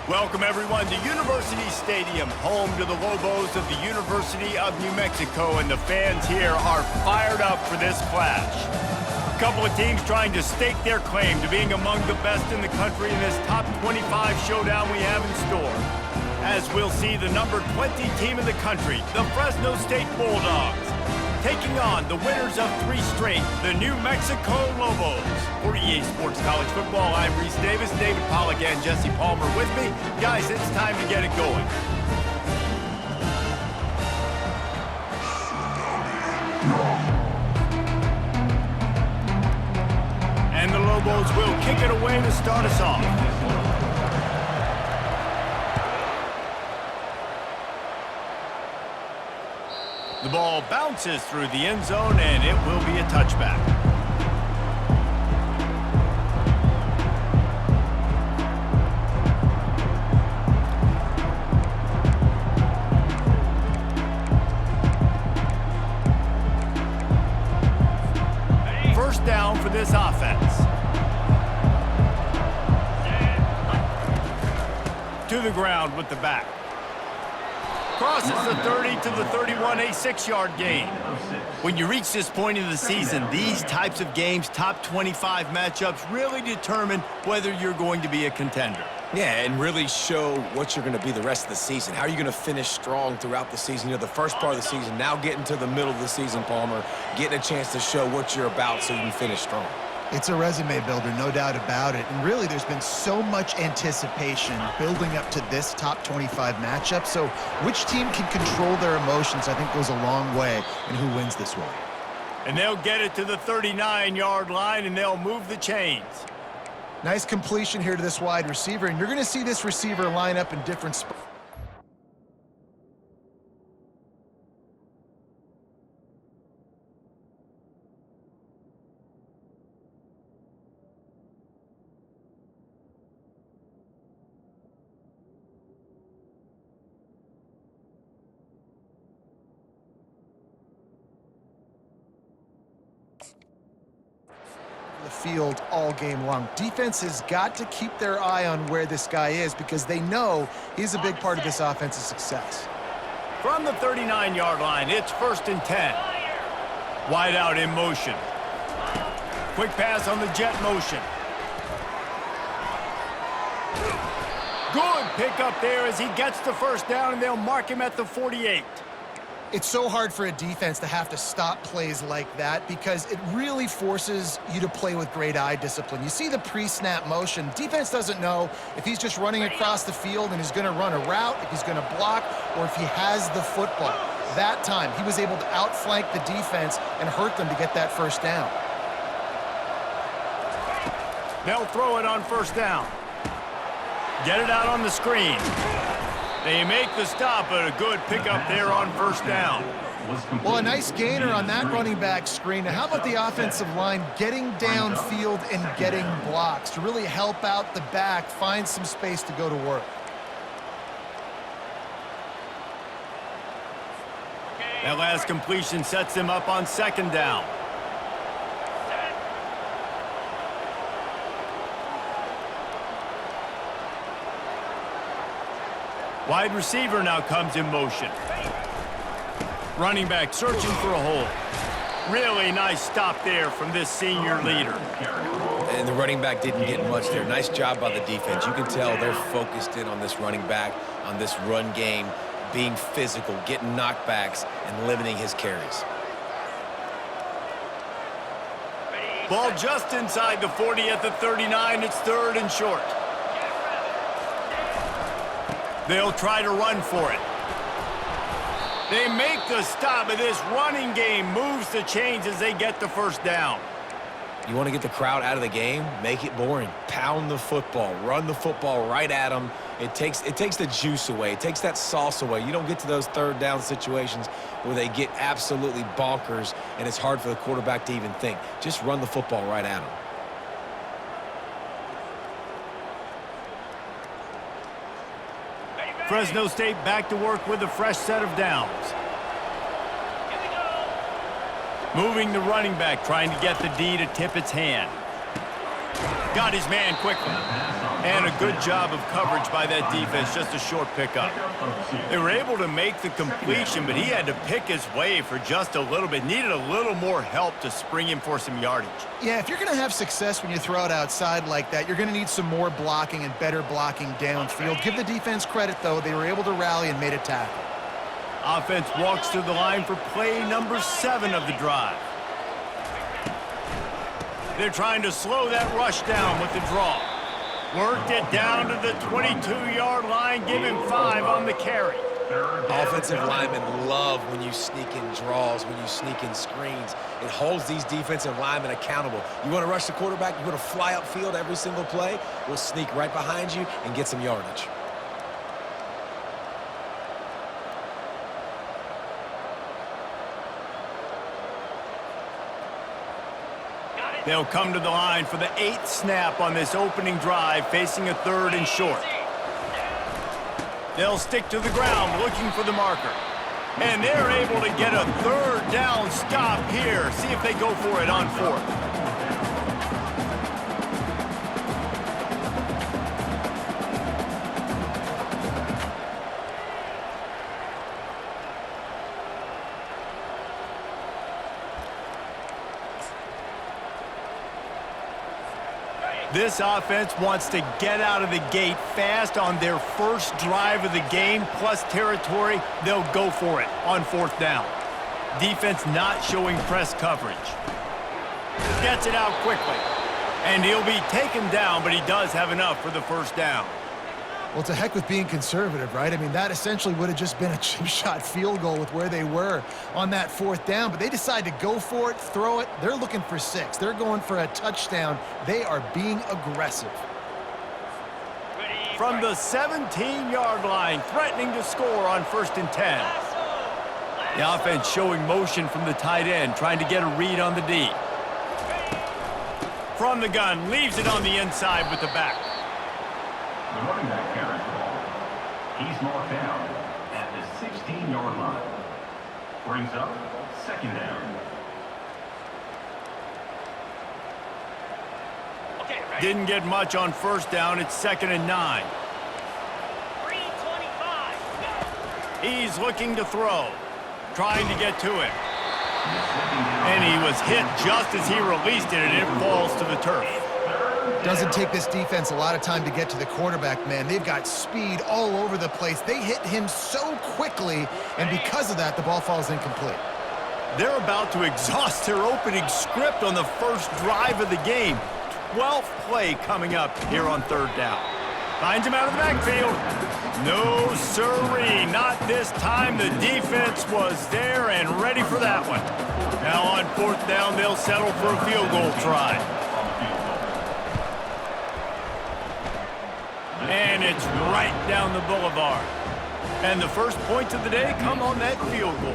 Welcome, everyone, to University Stadium, home to the Lobos of the University of New Mexico, and the fans here are fired up for this clash. A couple of teams trying to stake their claim to being among the best in the country in this top 25 showdown we have in store. As we'll see the number 20 team in the country, the Fresno State Bulldogs, taking on the winners of 3 straight, the New Mexico Lobos. For EA Sports College Football, I'm Reese Davis, David Pollack, and Jesse Palmer with me. Guys, it's time to get it going. And the Lobos will kick it away to start us off. The ball bounces through the end zone, and it will be a touchback. First down for this offense. To the ground with the back. Crosses the 30 to the 31, a 6-yard gain. When you reach this point in the season, these types of games, top 25 matchups, really determine whether you're going to be a contender. Yeah, and really show what you're going to be the rest of the season. How are you going to finish strong throughout the season? You know, the first part of the season, now getting to the middle of the season, Palmer, getting a chance to show what you're about so you can finish strong. It's a resume builder, no doubt about it. And really, there's been so much anticipation building up to this top 25 matchup. So which team can control their emotions, I think, goes a long way in who wins this way. And they'll get it to the 39-yard line, and they'll move the chains. Nice completion here to this wide receiver. And you're going to see this receiver line up in different spots. The field all game long. Defense has got to keep their eye on where this guy is because they know he's a big part of this offense's success. From the 39-yard line, it's 1st and 10. Wide out in motion. Quick pass on the jet motion. Good pickup there as he gets the first down, and they'll mark him at the 48. It's so hard for a defense to have to stop plays like that because it really forces you to play with great eye discipline. You see the pre-snap motion. Defense doesn't know if he's just running across the field and he's going to run a route, if he's going to block, or if he has the football. That time, he was able to outflank the defense and hurt them to get that first down. They'll throw it on 1st down. Get it out on the screen. They make the stop, but a good pickup there on 1st down. Well, a nice gainer on that running back screen. Now, how about the offensive line getting downfield and getting blocks to really help out the back, find some space to go to work? That last completion sets him up on 2nd down. Wide receiver now comes in motion. Running back searching for a hole. Really nice stop there from this senior leader. And the running back didn't get much there. Nice job by the defense. You can tell they're focused in on this running back, on this run game, being physical, getting knockbacks, and limiting his carries. Ball just inside the 40 at the 39. It's 3rd and short. They'll try to run for it. They make the stop, and this running game moves the chains as they get the first down. You want to get the crowd out of the game? Make it boring. Pound the football. Run the football right at them. It takes the juice away. It takes that sauce away. You don't get to those 3rd down situations where they get absolutely bonkers, and it's hard for the quarterback to even think. Just run the football right at them. Fresno State back to work with a fresh set of downs. Moving the running back, trying to get the D to tip its hand. Got his man quickly. And a good job of coverage by that defense, just a short pickup. They were able to make the completion, but he had to pick his way for just a little bit. Needed a little more help to spring him for some yardage. Yeah, if you're going to have success when you throw it outside like that, you're going to need some more blocking and better blocking downfield. Give the defense credit, though. They were able to rally and made a tackle. Offense walks to the line for play number 7 of the drive. They're trying to slow that rush down with the draw. Worked it down to the 22-yard line, give him 5 on the carry. Offensive linemen love when you sneak in draws, when you sneak in screens. It holds these defensive linemen accountable. You want to rush the quarterback, you want to fly upfield every single play, we'll sneak right behind you and get some yardage. They'll come to the line for the 8th snap on this opening drive, facing a 3rd and short. They'll stick to the ground looking for the marker. And they're able to get a 3rd down stop here. See if they go for it on 4th. This offense wants to get out of the gate fast on their first drive of the game, plus territory. They'll go for it on 4th down. Defense not showing press coverage. Gets it out quickly. And he'll be taken down, but he does have enough for the 1st down. Well, to heck with being conservative, right? I mean, that essentially would have just been a chip shot field goal with where they were on that 4th down, but they decide to go for it, throw it. They're looking for 6. They're going for a touchdown. They are being aggressive. From the 17-yard line, threatening to score on 1st and 10. The offense showing motion from the tight end, trying to get a read on the D. From the gun, leaves it on the inside with the back. The running back carries the ball. He's marked down at the 16-yard line. Brings up 2nd down. Didn't get much on 1st down. It's 2nd and 9. He's looking to throw. Trying to get to it. And he was hit just as he released it, and it falls to the turf. Doesn't take this defense a lot of time to get to the quarterback, man. They've got speed all over the place. They hit him so quickly, and because of that, the ball falls incomplete. They're about to exhaust their opening script on the first drive of the game. 12th play coming up here on 3rd down. Finds him out of the backfield. No sirree, not this time. The defense was there and ready for that one. Now on 4th down, they'll settle for a field goal try. And it's right down the boulevard. And the first points of the day come on that field goal.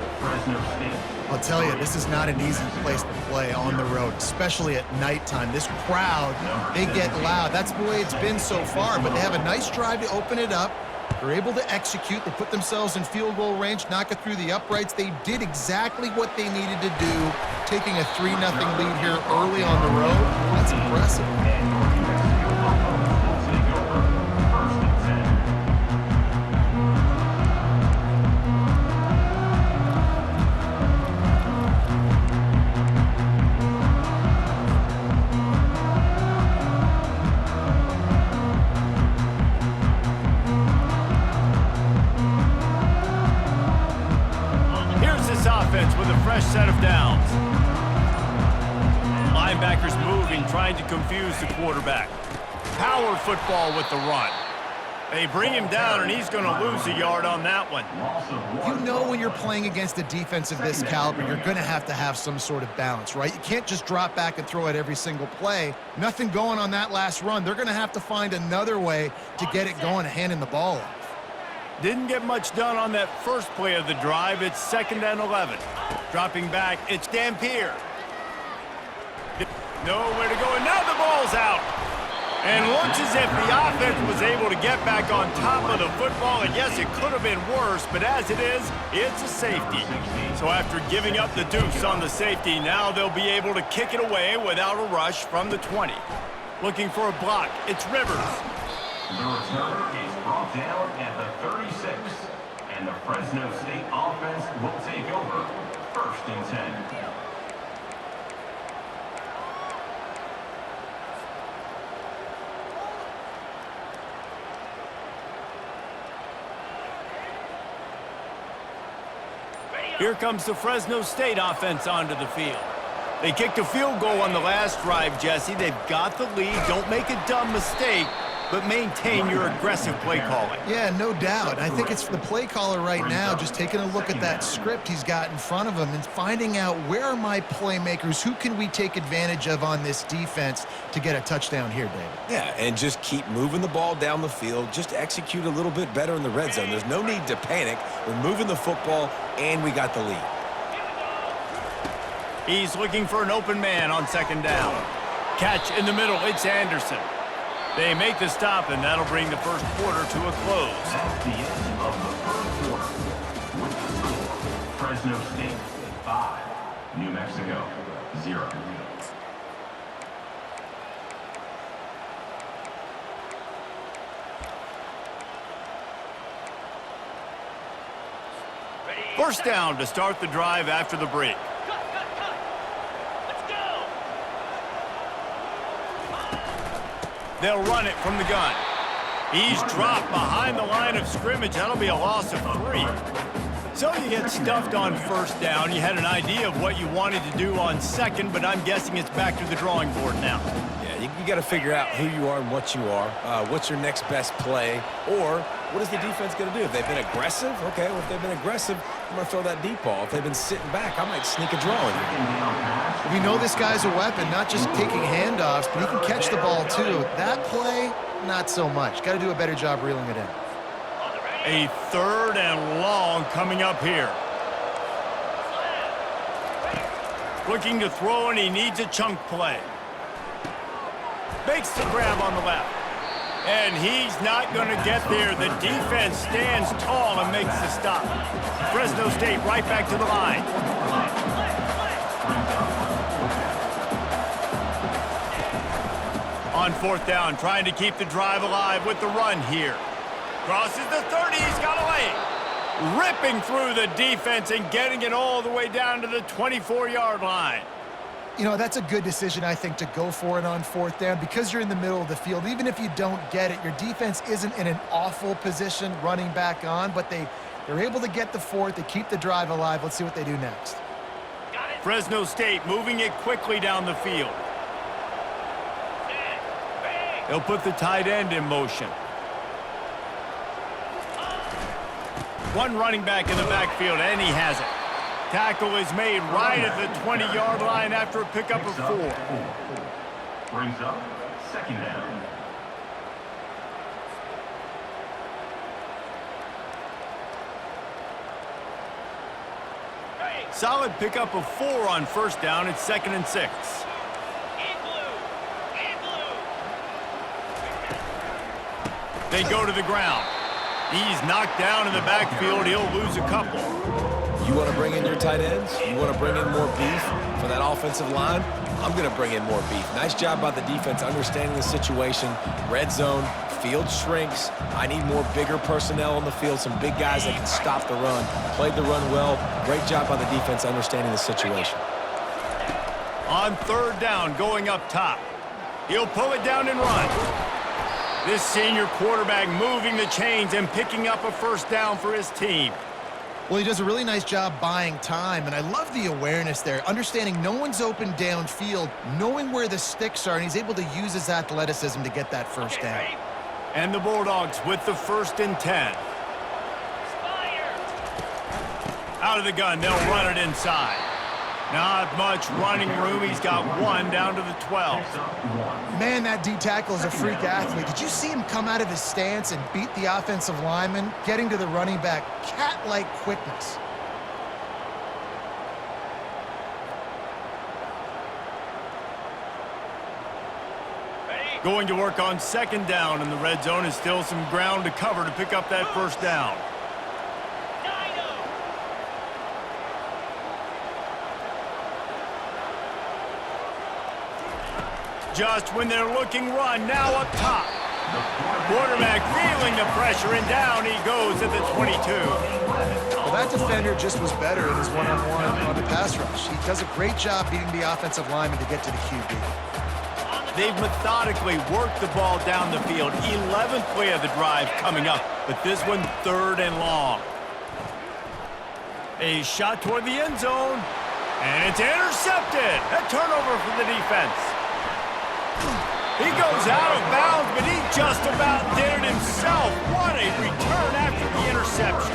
I'll tell you, this is not an easy place to play on the road, especially at nighttime. This crowd, they get loud. That's the way it's been so far, but they have a nice drive to open it up. They're able to execute. They put themselves in field goal range, knock it through the uprights. They did exactly what they needed to do, taking a 3-0 lead here early on the road. That's impressive. With a fresh set of downs. Linebackers moving, trying to confuse the quarterback. Power football with the run. They bring him down, and he's going to lose a yard on that one. You know when you're playing against a defense of this caliber, you're going to have some sort of balance, right? You can't just drop back and throw it every single play. Nothing going on that last run. They're going to have to find another way to get it going and handing the ball off. Didn't get much done on that first play of the drive. It's 2nd and 11. Dropping back, it's Dampier. Nowhere to go, and now the ball's out. And looks as if the offense was able to get back on top of the football. And yes, it could have been worse, but as it is, it's a safety. So after giving up the deuce on the safety, now they'll be able to kick it away without a rush from the 20. Looking for a block, it's Rivers. The return is brought down at the 36, and the Fresno State offense will take over 1st and 10. Here comes the Fresno State offense onto the field. They kicked a field goal on the last drive, Jesse. They've got the lead. Don't make a dumb mistake, but maintain your aggressive play calling. Yeah, no doubt. I think it's the play caller right now just taking a look at that script he's got in front of him and finding out where are my playmakers, who can we take advantage of on this defense to get a touchdown here, David. Yeah, and just keep moving the ball down the field. Just execute a little bit better in the red zone. There's no need to panic. We're moving the football, and we got the lead. He's looking for an open man on 2nd down. Catch in the middle. It's Anderson. They make the stop, and that'll bring the first quarter to a close. That's the end of the first quarter. With the score, Fresno State 5, New Mexico 0. First down to start the drive after the break. They'll run it from the gun. He's dropped behind the line of scrimmage. That'll be a loss of 3. So you get stuffed on 1st down. You had an idea of what you wanted to do on 2nd, but I'm guessing it's back to the drawing board now. Yeah, you got to figure out who you are and what you are. What's your next best play? Or what is the defense going to do? If they've been aggressive, okay, well, if they've been aggressive, I'm going to throw that deep ball. If they've been sitting back, I might sneak a draw in here. We know this guy's a weapon, not just taking handoffs, but he can catch the ball too. That play, not so much. Got to do a better job reeling it in. A 3rd and long coming up here. Looking to throw, and he needs a chunk play. Makes the grab on the left. And he's not going to get there. The defense stands tall and makes the stop. Fresno State right back to the line. On 4th down, trying to keep the drive alive with the run here. Crosses the 30, he's got a lane. Ripping through the defense and getting it all the way down to the 24-yard line. You know, that's a good decision, I think, to go for it on 4th down because you're in the middle of the field. Even if you don't get it, your defense isn't in an awful position running back on, but they're able to get the 4th. They keep the drive alive. Let's see what they do next. Fresno State moving it quickly down the field. They'll put the tight end in motion. One running back in the backfield, and he has it. Tackle is made right at the 20-yard line after a pickup of 4. Brings up 2nd down. Solid pickup of 4 on 1st down. It's 2nd and 6. They go to the ground. He's knocked down in the backfield. He'll lose a couple. You want to bring in your tight ends? You want to bring in more beef for that offensive line? I'm going to bring in more beef. Nice job by the defense understanding the situation. Red zone, field shrinks. I need more bigger personnel on the field, some big guys that can stop the run. Played the run well. Great job by the defense understanding the situation. On 3rd down, going up top. He'll pull it down and run. This senior quarterback moving the chains and picking up a 1st down for his team. Well, he does a really nice job buying time, and I love the awareness there, understanding no one's open downfield, knowing where the sticks are, and he's able to use his athleticism to get that 1st down. And the Bulldogs with the 1st and 10. Out of the gun, they'll run it inside. Not much running room. He's got 1 down to the 12. Man, that D-tackle is a freak athlete. Did you see him come out of his stance and beat the offensive lineman, getting to the running back? Cat-like quickness. Going to work on 2nd down in the red zone is still some ground to cover to pick up that 1st down. Just when they're looking run, now up top. Quarterback feeling the pressure, and down he goes at the 22. Well, that defender just was better in his one-on-one on the pass rush. He does a great job beating the offensive lineman to get to the QB. They've methodically worked the ball down the field. 11th play of the drive coming up, but this one 3rd and long. A shot toward the end zone, and it's intercepted. A turnover for the defense. He goes out of bounds, but he just about did it himself. What a return after the interception.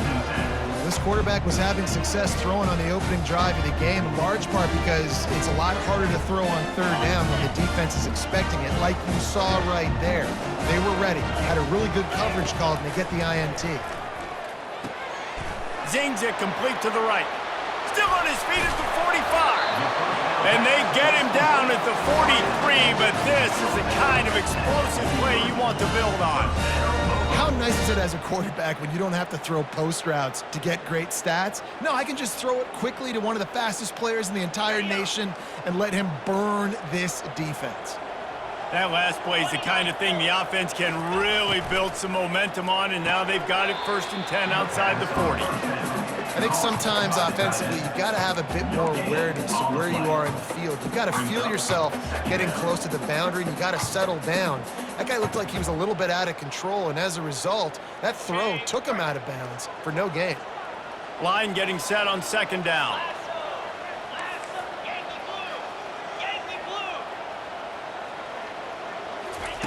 This quarterback was having success throwing on the opening drive of the game, in large part because it's a lot harder to throw on 3rd down when the defense is expecting it, like you saw right there. They were ready, had a really good coverage called, and they get the INT. Zings it complete to the right. Still on his feet at the 45. And they get him down at the 43, but this is the kind of explosive play you want to build on. How nice is it as a quarterback when you don't have to throw post routes to get great stats? No, I can just throw it quickly to one of the fastest players in the entire nation and let him burn this defense. That last play is the kind of thing the offense can really build some momentum on, and now they've got it 1st and 10 outside the 40. I think sometimes offensively you've got to have a bit more awareness of where you are in the field. You've got to feel yourself getting close to the boundary, and you've got to settle down. That guy looked like he was a little bit out of control, and as a result, that throw took him out of bounds for no gain. Line getting set on 2nd down.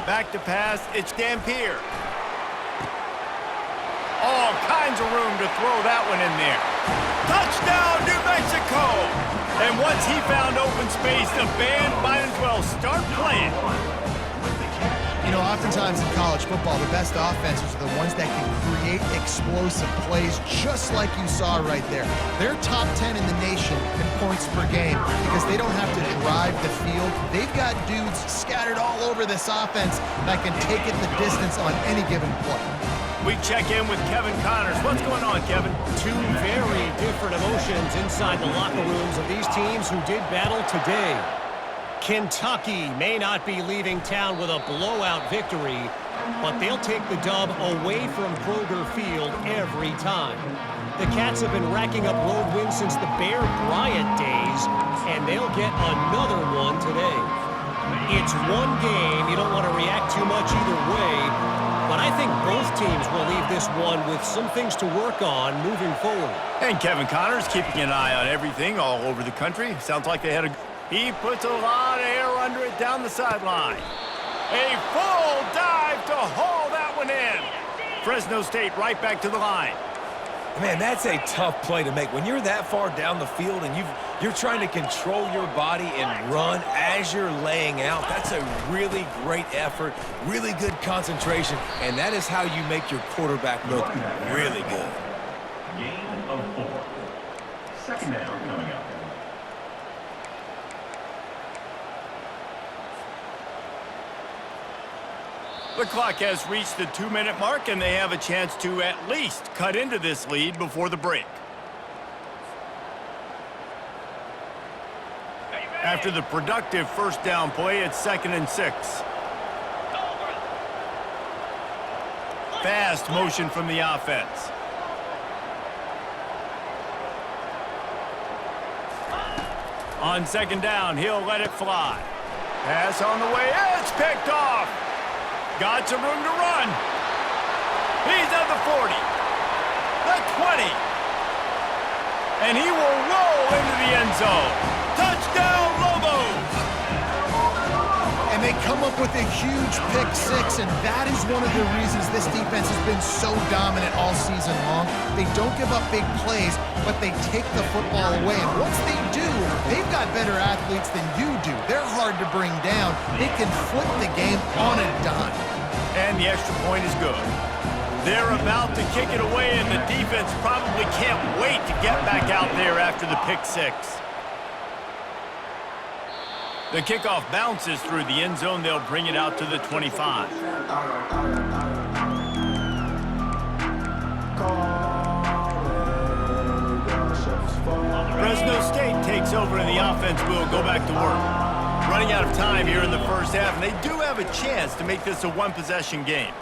Back to pass, it's Dampier. All kinds of room to throw that one in there. Touchdown, New Mexico! And once he found open space, the band might as well start playing. You know, oftentimes in college football, the best offenses are the ones that can create explosive plays, just like you saw right there. They're top 10 in the nation in points per game because they don't have to drive the field. They've got dudes scattered all over this offense that can take it the distance on any given play. We check in with Kevin Connors. What's going on, Kevin? Two very different emotions inside the locker rooms of these teams who did battle today. Kentucky may not be leaving town with a blowout victory, but they'll take the dub away from Kroger Field every time. The Cats have been racking up road wins since the Bear Bryant days, and they'll get another one today. It's one game. You don't want to react too much either way, but I think both teams will leave this one with some things to work on moving forward. And Kevin Connors keeping an eye on everything all over the country. Sounds like they had a... He puts a lot of air under it down the sideline. A full dive to haul that one in. Fresno State right back to the line. Man, that's a tough play to make. When you're that far down the field and you're trying to control your body and run as you're laying out, that's a really great effort, really good concentration, and that is how you make your quarterback look really good. Gain of 4. 2nd down coming up. The clock has reached the 2-minute mark, and they have a chance to at least cut into this lead before the break. After the productive 1st down play, it's 2nd and 6. Fast motion from the offense. On 2nd down, he'll let it fly. Pass on the way, it's picked off. Got some room to run. He's at the 40, the 20, and he will roll into the end zone. Touchdown, Lobos! And they come up with a huge pick 6, and that is one of the reasons this defense has been so dominant all season long. They don't give up big plays, but they take the football away. And once they do, they've got better athletes than you do. They're hard to bring down. They can flip the game on a dime. And the extra point is good. They're about to kick it away, and the defense probably can't wait to get back out there after the pick 6. The kickoff bounces through the end zone. They'll bring it out to the 25. Fresno State takes over, and the offense will go back to work. running out of time here in the first half, and they do have a chance to make this a one-possession game.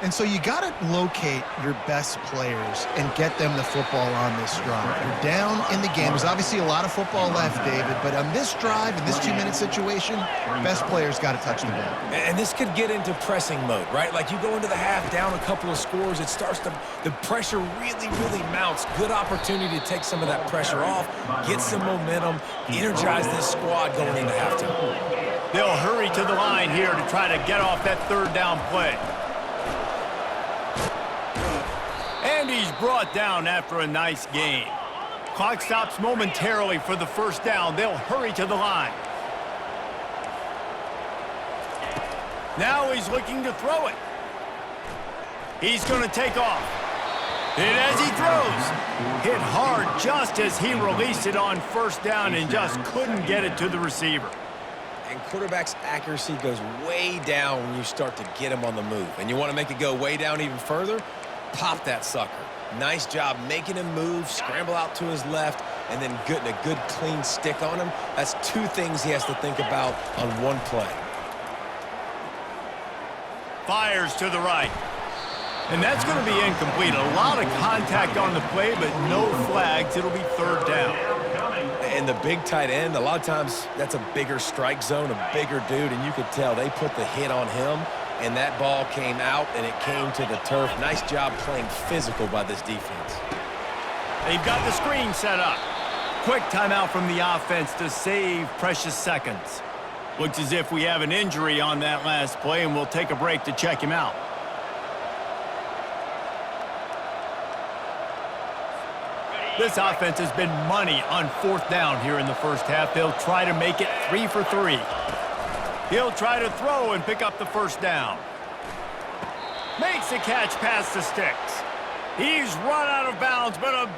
And so you got to locate your best players and get them the football on this drive. You're down in the game. There's obviously a lot of football left, David, but on this drive, in this 2-minute situation, best players got to touch the ball. And this could get into pressing mode, right? Like you go into the half down a couple of scores, the pressure really mounts. Good opportunity to take some of that pressure off, get some momentum, energize this squad going into halftime. They'll hurry to the line here to try to get off that third down play. And he's brought down after a nice gain. Clock stops momentarily for the first down. They'll hurry to the line. Now he's looking to throw it. He's going to take off. And as he throws, hit hard just as he released it on first down and just couldn't get it to the receiver. And quarterback's accuracy goes way down when you start to get him on the move. And you want to make it go way down even further? Pop that sucker. Nice job making him move, scramble out to his left, and then getting a good clean stick on him. That's two things he has to think about on one play. Fires to the right. And that's going to be incomplete. A lot of contact on the play, but no flags. It'll be third down. And the big tight end, a lot of times that's a bigger strike zone, a bigger dude, and you could tell they put the hit on him. And that ball came out, and it came to the turf. Nice job playing physical by this defense. They've got the screen set up. Quick timeout from the offense to save precious seconds. Looks as if we have an injury on that last play, and we'll take a break to check him out. This offense has been money on fourth down here in the first half. They'll try to make it 3 for 3. He'll try to throw and pick up the first down. Makes the catch past the sticks. He's run out of bounds, but on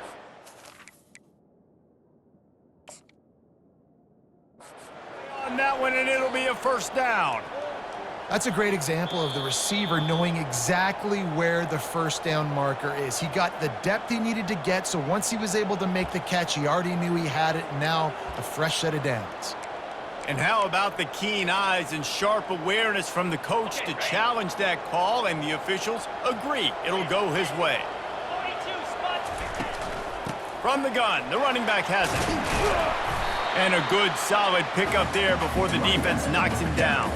that one, and it'll be a first down. That's a great example of the receiver knowing exactly where the first down marker is. He got the depth he needed to get, so once he was able to make the catch, he already knew he had it, and now a fresh set of downs. And how about the keen eyes and sharp awareness from the coach to challenge that call, and the officials agree it'll go his way. From the gun, the running back has it. And a good solid pickup there before the defense knocks him down.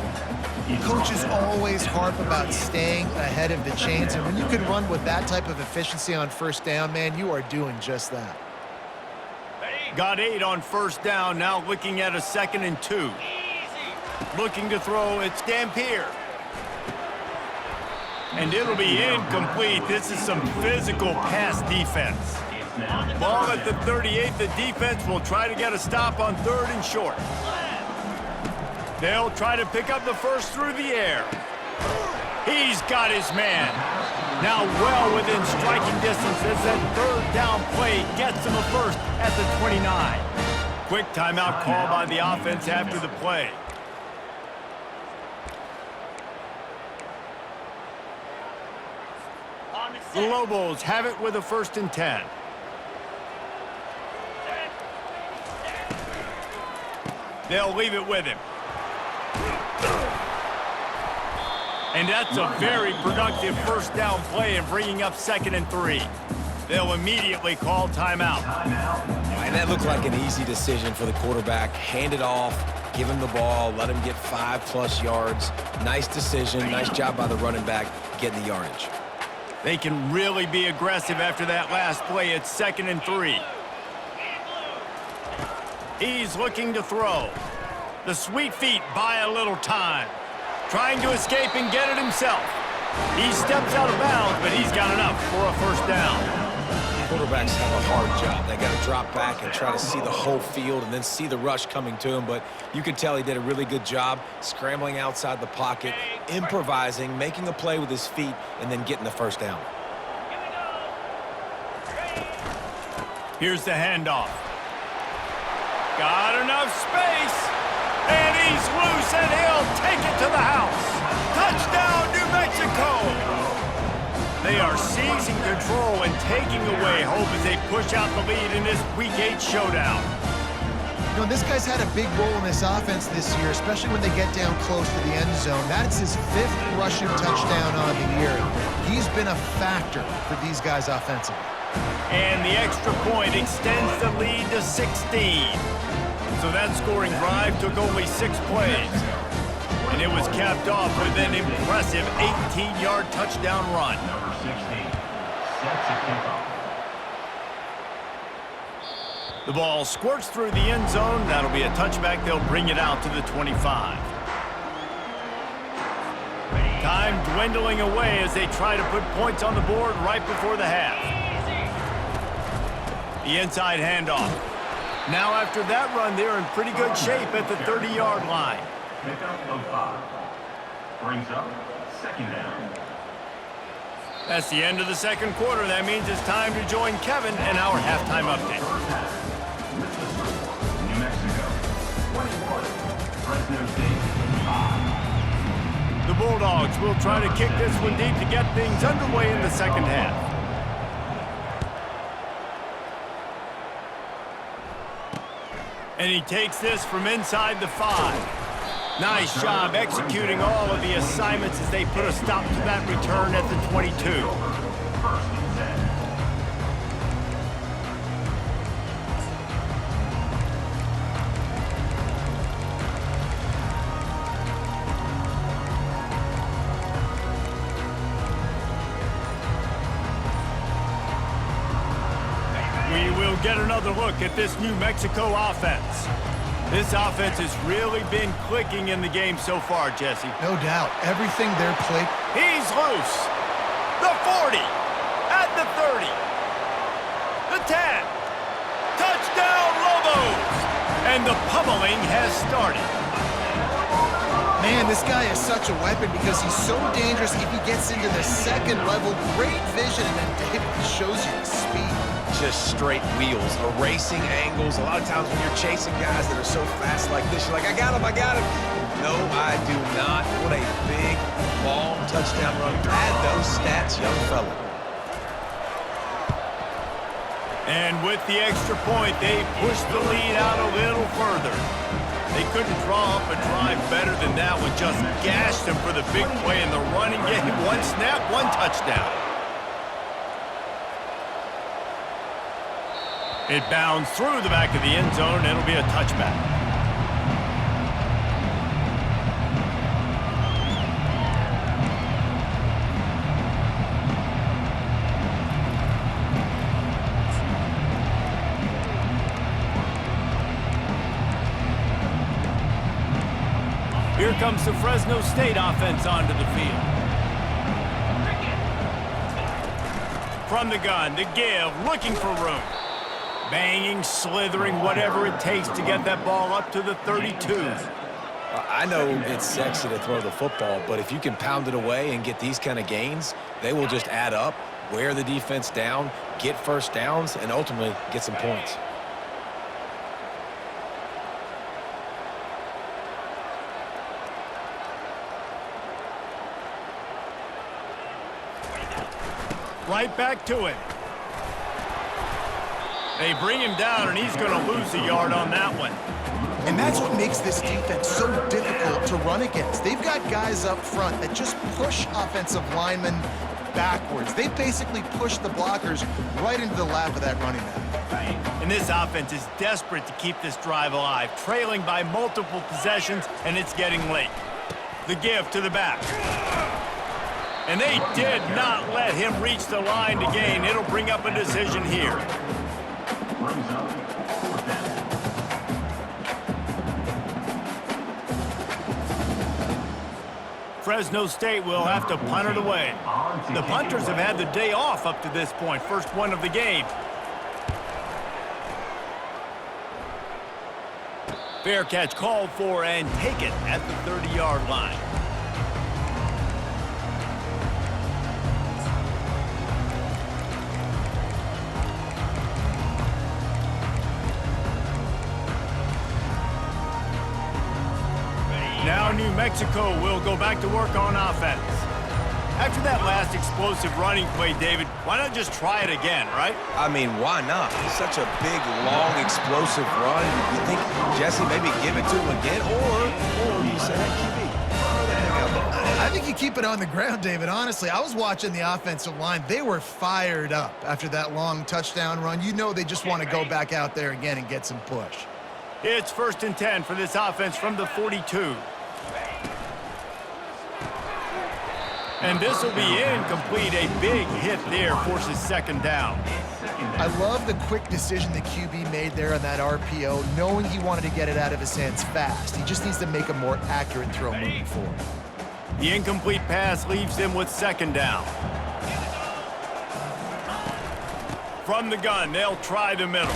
Coaches always harp about staying ahead of the chains, and when you can run with that type of efficiency on first down, man, you are doing just that. Got 8 on first down, now looking at a 2nd and 2. Looking to throw, it's Dampier. And it'll be incomplete. This is some physical pass defense. Ball at the 38, the defense will try to get a stop on 3rd and short. They'll try to pick up the first through the air. He's got his man. Now well within striking distance as that 3rd down play gets him a first at the 29. Quick timeout call by the offense after the play. The Lobos have it with a 1st and 10. They'll leave it with him. And that's a very productive first down play and bringing up 2nd and 3. They'll immediately call timeout. And that looked like an easy decision for the quarterback. Hand it off, give him the ball, let him get 5+ yards. Nice decision, nice job by the running back getting the yardage. They can really be aggressive after that last play. It's 2nd and 3. He's looking to throw. The sweet feet buy a little time. Trying to escape and get it himself. He steps out of bounds, but he's got enough for a first down. Quarterbacks have a hard job. They got to drop back and try to see the whole field and then see the rush coming to him. But you could tell he did a really good job scrambling outside the pocket, improvising, making a play with his feet, and then getting the first down. Here's the handoff. Got enough space. And he's loose, and he'll take it to the house. Touchdown, New Mexico! They are seizing control and taking away hope as they push out the lead in this Week 8 showdown. You know, this guy's had a big role in this offense this year, especially when they get down close to the end zone. That's his 5th rushing touchdown on the year. He's been a factor for these guys offensively. And the extra point extends the lead to 16. So that scoring drive took only 6 plays. And it was capped off with an impressive 18-yard touchdown run. Number 16 sets a kickoff. The ball squirts through the end zone. That'll be a touchback. They'll bring it out to the 25. Time dwindling away as they try to put points on the board right before the half. The inside handoff. Now after that run, they're in pretty good shape at the 30-yard line. Pickup of 5. Brings up 2nd down. That's the end of the second quarter. That means it's time to join Kevin in our halftime update. First half. With the score, New Mexico 21, Fresno State 5. The Bulldogs will try to kick this one deep to get things underway in the second half. And he takes this from inside the 5. Nice job executing all of the assignments as they put a stop to that return at the 22. First and 10. We will get another look at this New Mexico offense. This offense has really been clicking in the game so far, Jesse. No doubt. Everything they're played. He's loose. The 40. At the 30. The 10. Touchdown, Lobos! And the pummeling has started. Man, this guy is such a weapon because he's so dangerous if he gets into the second level. Great vision, and then David shows you the speed. Just straight wheels, erasing angles. A lot of times when you're chasing guys that are so fast like this, you're like, I got him. No, I do not. What a big, long touchdown run. Add those stats, young fella. And with the extra point, they pushed the lead out a little further. They couldn't draw up a drive better than that one. Just gashed them for the big play in the running game. One snap, one touchdown. It bounds through the back of the end zone. It'll be a touchback. Here comes the Fresno State offense onto the field. From the gun, the give, looking for room. Banging, slithering, whatever it takes to get that ball up to the 32. I know it's sexy to throw the football, but if you can pound it away and get these kind of gains, they will just add up, wear the defense down, get first downs, and ultimately get some points. Right back to it. They bring him down, and he's going to lose a yard on that one. And that's what makes this defense so difficult to run against. They've got guys up front that just push offensive linemen backwards. They basically push the blockers right into the lap of that running back. And this offense is desperate to keep this drive alive, trailing by multiple possessions, and it's getting late. The give to the back. And they did not let him reach the line to gain. It'll bring up a decision here. Brings up 4th down. Fresno State will have to punt it away. The punters have had the day off up to this point. First one of the game. Fair catch called for and taken at the 30-yard line. Now New Mexico will go back to work on offense. After that last explosive running play, David, why not just try it again, right? I mean, why not? It's such a big, long, explosive run. You think, Jesse, maybe give it to him again, or you say, hey, QB, I think you keep it on the ground, David. Honestly, I was watching the offensive line. They were fired up after that long touchdown run. You know they just want to go back out there again and get some push. It's 1st and 10 for this offense from the 42. And this will be incomplete. A big hit there forces 2nd down. I love the quick decision the QB made there on that RPO, knowing he wanted to get it out of his hands fast. He just needs to make a more accurate throw moving forward. The incomplete pass leaves him with 2nd down. From the gun, they'll try the middle.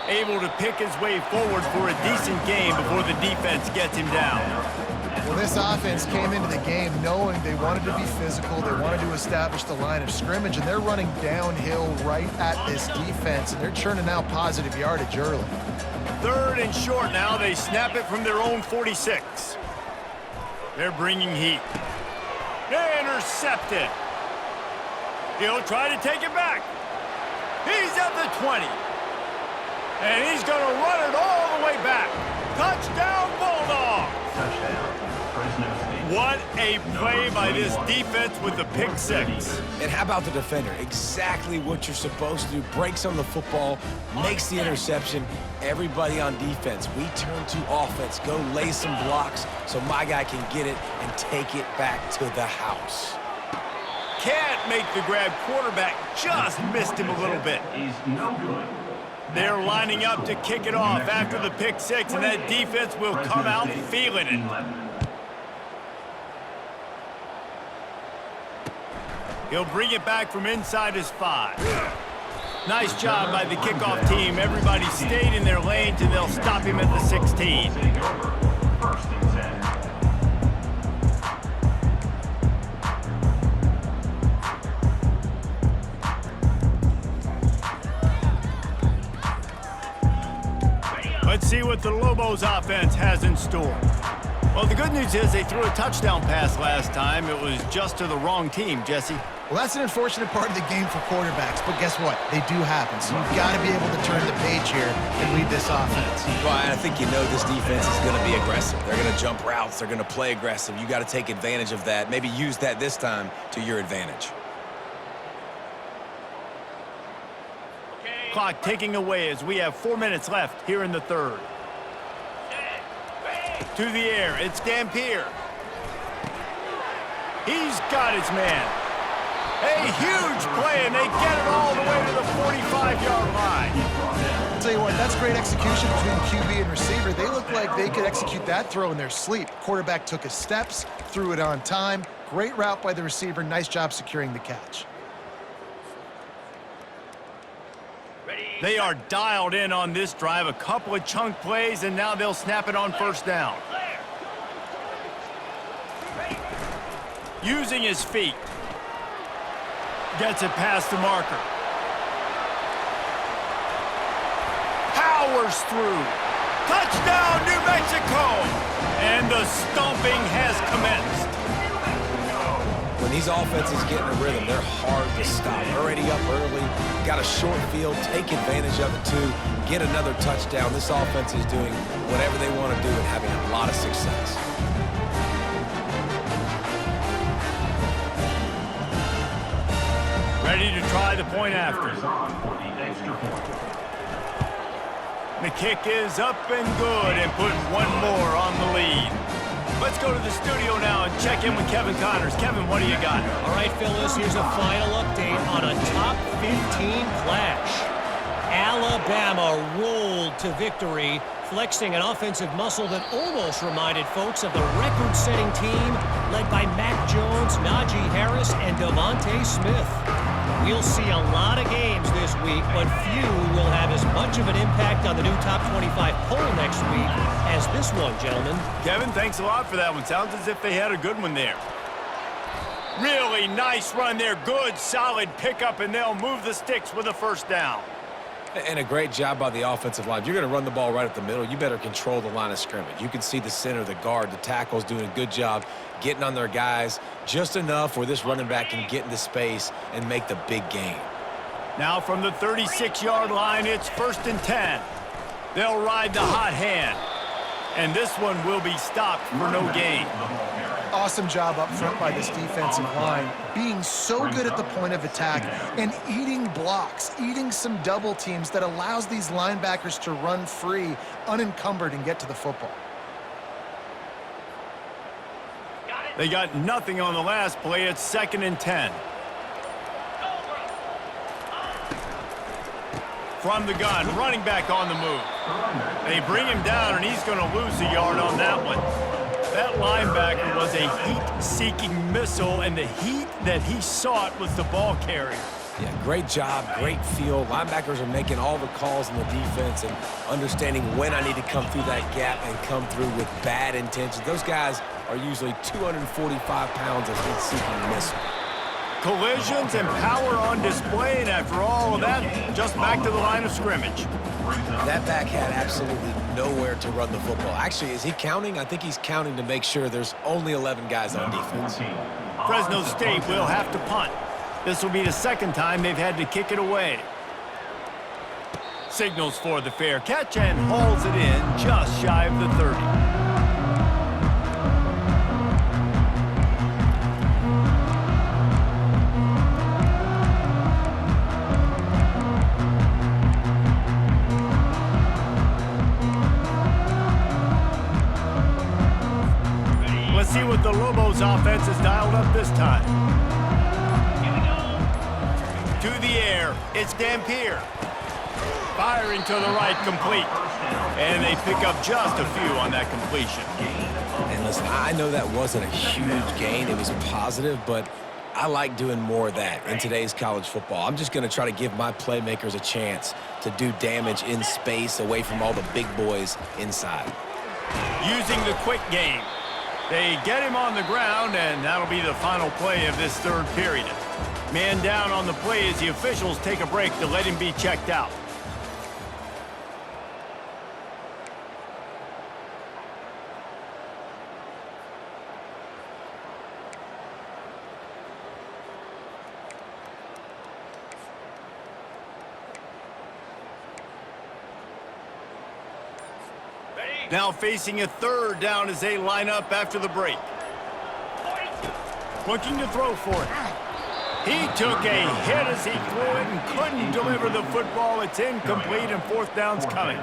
Able to pick his way forward for a decent gain before the defense gets him down. Well, this offense came into the game knowing they wanted to be physical, they wanted to establish the line of scrimmage, and they're running downhill right at this defense, and they're churning out positive yardage early. 3rd and short now. They snap it from their own 46. They're bringing heat. Intercepted. He'll try to take it back. He's at the 20. And he's going to run it all the way back. Touchdown, Bulldogs! Touchdown. Fresno State. What a play by this defense with the pick 6. And how about the defender? Exactly what you're supposed to do. Breaks on the football, makes the interception. Everybody on defense, we turn to offense. Go lay some blocks so my guy can get it and take it back to the house. Can't make the grab. Quarterback just missed him a little bit. Is no good. They're lining up to kick it off after the pick 6, and that defense will come out feeling it. He'll bring it back from inside his 5. Nice job by the kickoff team. Everybody stayed in their lanes, and they'll stop him at the 16. 1st and 10. Let's see what the Lobos offense has in store. Well, the good news is they threw a touchdown pass last time. It was just to the wrong team, Jesse. Well, that's an unfortunate part of the game for quarterbacks, but guess what? They do happen, so you've got to be able to turn the page here and lead this offense. Well, I think you know this defense is going to be aggressive. They're going to jump routes. They're going to play aggressive. You got to take advantage of that. Maybe use that this time to your advantage. Clock ticking away as we have 4 minutes left here in the 3rd. To the air, it's Dampier. He's got his man. A huge play, and they get it all the way to the 45-yard line. I'll tell you what, that's great execution between QB and receiver. They look like they could execute that throw in their sleep. Quarterback took his steps, threw it on time. Great route by the receiver. Nice job securing the catch. They are dialed in on this drive. A couple of chunk plays, and now they'll snap it on 1st down. Using his feet. Gets it past the marker. Powers through. Touchdown, New Mexico! And the stomping has commenced. When these offenses get in a rhythm, they're hard to stop. Already up early, got a short field, take advantage of it too, get another touchdown. This offense is doing whatever they want to do and having a lot of success. Ready to try the point after. The kick is up and good and putting one more on the lead. Let's go to the studio now and check in with Kevin Connors. Kevin, what do you got? All right, Phyllis, here's a final update on a top 15 clash. Alabama rolled to victory, flexing an offensive muscle that almost reminded folks of the record-setting team led by Mac Jones, Najee Harris, and Devontae Smith. We'll see a lot of games this week, but few will have as much of an impact on the new top 25 poll next week as this one, gentlemen. Kevin, thanks a lot for that one. Sounds as if they had a good one there. Really nice run there. Good, solid pickup, and they'll move the sticks with a 1st down. And a great job by the offensive line. If you're going to run the ball right up the middle, you better control the line of scrimmage. You can see the center, the guard, the tackles doing a good job getting on their guys just enough where this running back can get into space and make the big gain. Now from the 36-yard line, it's 1st and 10. They'll ride the hot hand. And this one will be stopped for no gain. Awesome job up front by this defensive line, being so good at the point of attack and eating blocks, eating some double teams that allows these linebackers to run free, unencumbered, and get to the football. They got nothing on the last play. It's 2nd and 10. From the gun, running back on the move. They bring him down, and he's going to lose a yard on that one. That linebacker was a heat-seeking missile, and the heat that he sought was the ball carrier. Yeah, great job, great feel. Linebackers are making all the calls in the defense and understanding when I need to come through that gap and come through with bad intentions. Those guys are usually 245 pounds of heat-seeking missile. Collisions and power on display, and after all of that, just back to the line of scrimmage. That back had absolutely nowhere to run the football. Actually, is he counting? I think he's counting to make sure there's only 11 guys on defense. Fresno State will have to punt. This will be the 2nd time they've had to kick it away. Signals for the fair catch and hauls it in just shy of the 30. Let's see what the Lobos offense has dialed up this time. To the air, it's Dampier. Firing to the right, complete. And they pick up just a few on that completion. And listen, I know that wasn't a huge gain. It was positive, but I like doing more of that in today's college football. I'm just going to try to give my playmakers a chance to do damage in space away from all the big boys inside. Using the quick game. They get him on the ground, and that'll be the final play of this 3rd period. Man down on the play as the officials take a break to let him be checked out. Now facing a 3rd down as they line up after the break. Looking to throw for it. He took a hit as he threw it and couldn't deliver the football. It's incomplete, and 4th down's coming.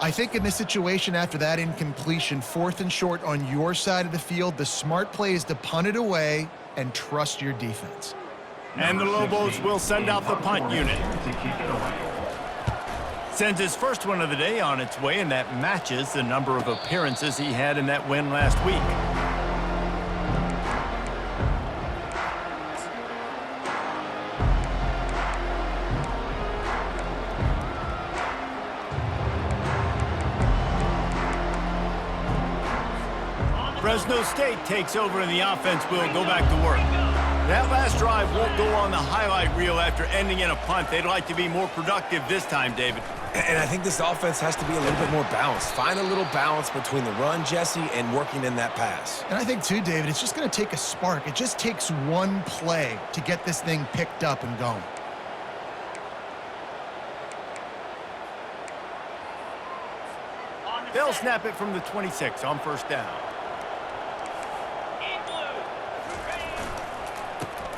I think in this situation, after that incompletion, 4th and short on your side of the field, the smart play is to punt it away and trust your defense. And the Lobos will send out the punt unit. Sends his first one of the day on its way, and that matches the number of appearances he had in that win last week. Fresno State takes over, and the offense will go back to work. That last drive won't go on the highlight reel after ending in a punt. They'd like to be more productive this time, David. And I think this offense has to be a little bit more balanced. Find a little balance between the run, Jesse, and working in that pass. And I think, too, David, it's just going to take a spark. It just takes one play to get this thing picked up and going. They'll snap it from the 26 on 1st down.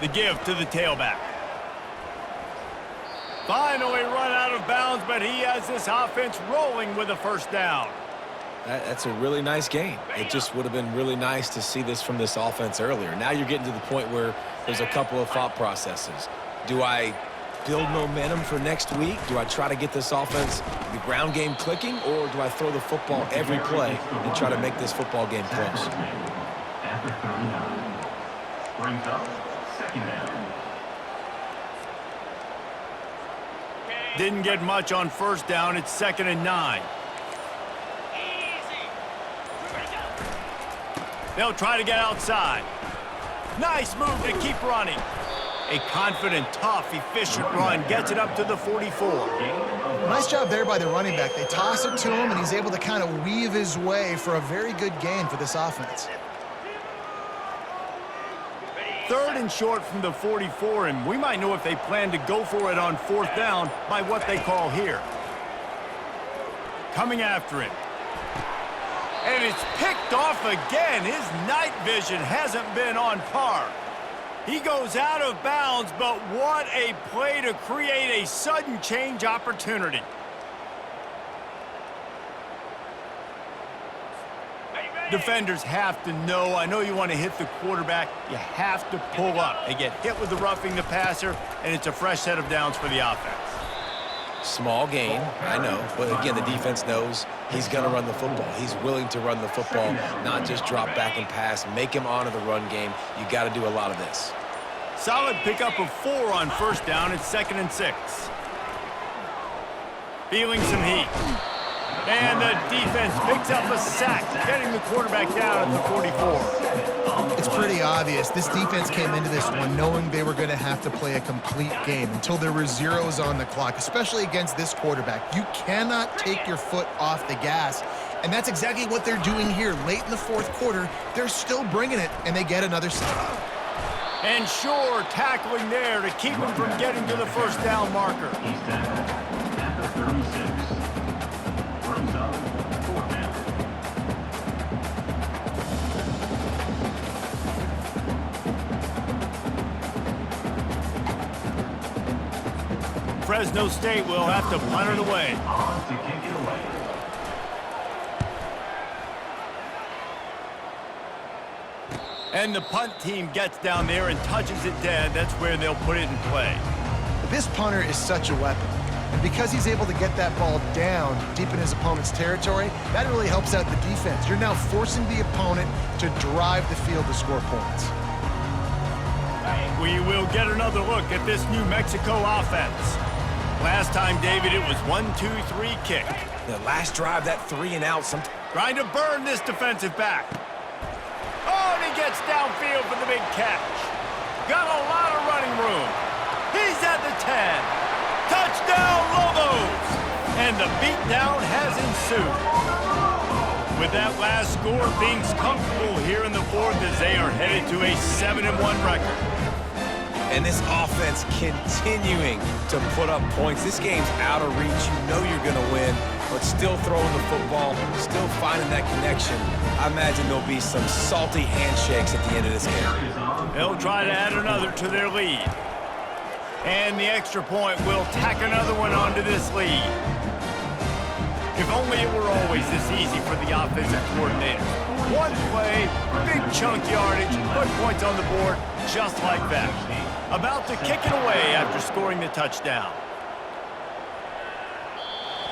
The give to the tailback. Finally run out of bounds, but he has this offense rolling with a 1st down. That's a really nice gain. It just would have been really nice to see this from this offense earlier. Now you're getting to the point where there's a couple of thought processes. Do I build momentum for next week? Do I try to get this offense, the ground game clicking, or do I throw the football every play and try to make this football game close? After 39. Brings up 2nd down. Didn't get much on 1st down. It's 2nd and 9. They'll try to get outside. Nice move to keep running. A confident, tough, efficient run gets it up to the 44. Nice job there by the running back. They toss it to him, and he's able to kind of weave his way for a very good gain for this offense. 3rd and short from the 44, and we might know if they plan to go for it on 4th down by what they call here. Coming after him. And it's picked off again. His night vision hasn't been on par. He goes out of bounds, but what a play to create a sudden change opportunity. Defenders have to know, I know you want to hit the quarterback, you have to pull up. They get hit with the roughing the passer, and it's a fresh set of downs for the offense. Small gain, I know, but again, the defense knows he's going to run the football. He's willing to run the football, not just drop back and pass, make him honor the run game. You got to do a lot of this. Solid pickup of 4 on 1st down. It's 2nd and 6. Feeling some heat. And the defense picks up a sack, getting the quarterback down at the 44. It's pretty obvious. This defense came into this one knowing they were going to have to play a complete game until there were zeros on the clock, especially against this quarterback. You cannot take your foot off the gas, and that's exactly what they're doing here. Late in the 4th quarter, they're still bringing it, and they get another sack. And sure, tackling there to keep him from getting to the 1st down marker. He's tackled at the 36. Brings up 4th down. Fresno State will have to punt it away. On to kick it away. And the punt team gets down there and touches it dead. That's where they'll put it in play. This punter is such a weapon. And because he's able to get that ball down deep in his opponent's territory, that really helps out the defense. You're now forcing the opponent to drive the field to score points. We will get another look at this New Mexico offense. Last time, David, it was 1-2-3 kick. The last drive, that 3 and out. Trying to burn this defensive back. Oh, and he gets downfield for the big catch. Got a lot of running room. He's at the 10. Touchdown, Lobos! And the beatdown has ensued. With that last score, things comfortable here in the 4th as they are headed to a 7-1 record. And this offense continuing to put up points. This game's out of reach. You know you're going to win, but still throwing the football, still finding that connection. I imagine there'll be some salty handshakes at the end of this game. They'll try to add another to their lead. And the extra point will tack another one onto this lead. If only it were always this easy for the offensive coordinator. One play, big chunk yardage, put points on the board just like that. About to kick it away after scoring the touchdown.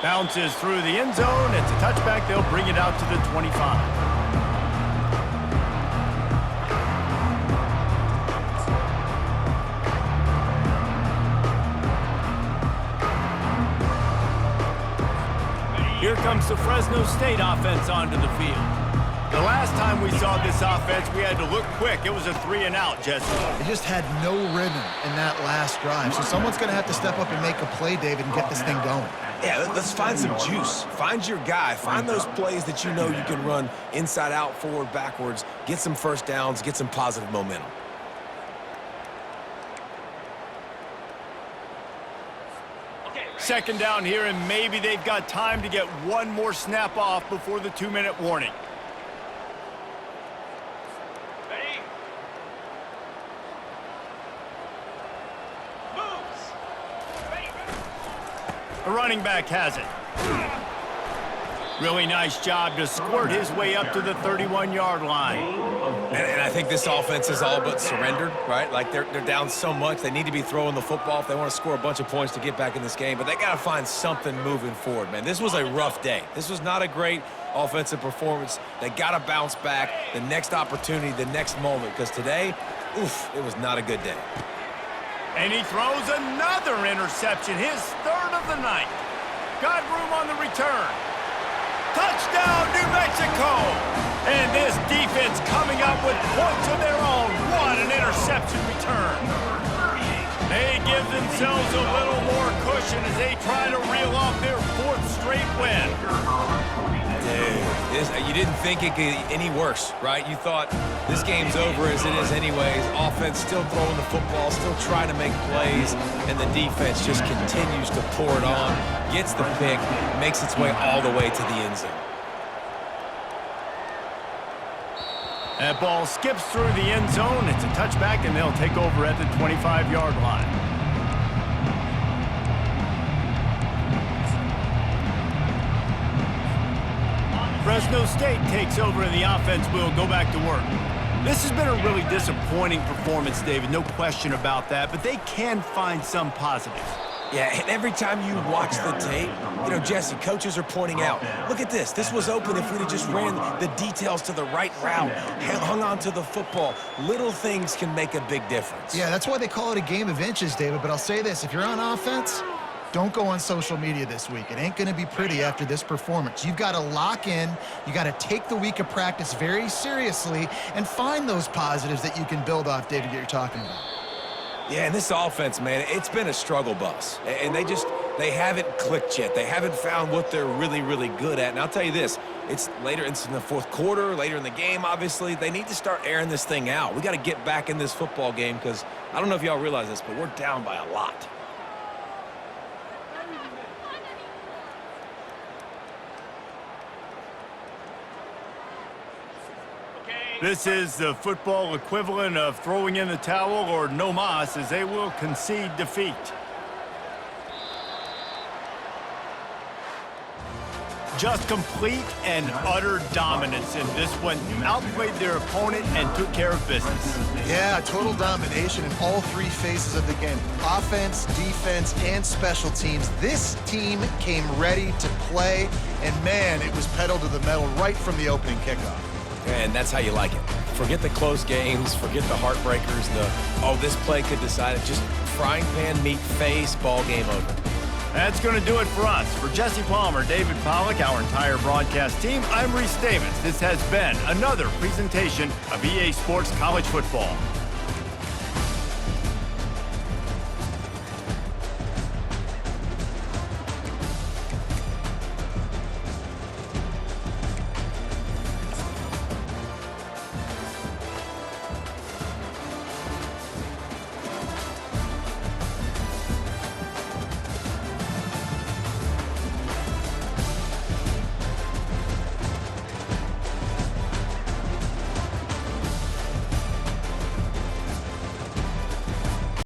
Bounces through the end zone. It's a touchback. They'll bring it out to the 25. Here comes the Fresno State offense onto the field. The last time we saw this offense, we had to look quick. It was a 3 and out, Jesse. They just had no rhythm in that last drive. So someone's going to have to step up and make a play, David, and get this thing going. Yeah, let's find some juice. Find your guy. Find those plays that you know you can run inside out, forward, backwards. Get some 1st downs. Get some positive momentum. Second down here, and maybe they've got time to get one more snap off before the 2-minute warning. Ready? Moves. Ready. The running back has it. Really nice job to squirt his way up to the 31-yard line. And I think this offense is all but surrendered, right? Like they're down so much. They need to be throwing the football if they want to score a bunch of points to get back in this game. But they got to find something moving forward, man. This was a rough day. This was not a great offensive performance. They got to bounce back the next opportunity, the next moment. Because today, oof, it was not a good day. And he throws another interception, his 3rd of the night. Got room on the return. Touchdown, New Mexico! And this defense coming up with points of their own. What an interception return. They give themselves a little more cushion as they try to reel off their 4th straight win. Dude, you didn't think it could get any worse, right? You thought this game's over as it is anyways. Offense still throwing the football, still trying to make plays, and the defense just continues to pour it on, gets the pick, makes its way all the way to the end zone. That ball skips through the end zone. It's a touchback, and they'll take over at the 25-yard line. Fresno State takes over, and the offense will go back to work. This has been a really disappointing performance, David, no question about that, but they can find some positives. Yeah, and every time you watch the tape, you know, Jesse, coaches are pointing out, look at this. This was open if we'd have just ran the details to the right route, hung on to the football. Little things can make a big difference. Yeah, that's why they call it a game of inches, David. But I'll say this, if you're on offense, don't go on social media this week. It ain't going to be pretty after this performance. You've got to lock in. You got to take the week of practice very seriously and find those positives that you can build off, David, that you're talking about. Yeah, and this offense, man, it's been a struggle bus. And they haven't clicked yet. They haven't found what they're really, really good at. And I'll tell you this, it's later in the 4th quarter, later in the game, obviously. They need to start airing this thing out. We got to get back in this football game because I don't know if y'all realize this, but we're down by a lot. This is the football equivalent of throwing in the towel or no mas, as they will concede defeat. Just complete and utter dominance in this one. Outplayed their opponent and took care of business. Yeah, total domination in all 3 phases of the game. Offense, defense, and special teams. This team came ready to play, and man, it was pedal to the metal right from the opening kickoff. And that's how you like it. Forget the close games, forget the heartbreakers, this play could decide it. Just frying pan meat face, ball game over. That's going to do it for us. For Jesse Palmer, David Pollack, our entire broadcast team, I'm Reese Davis. This has been another presentation of EA Sports College Football.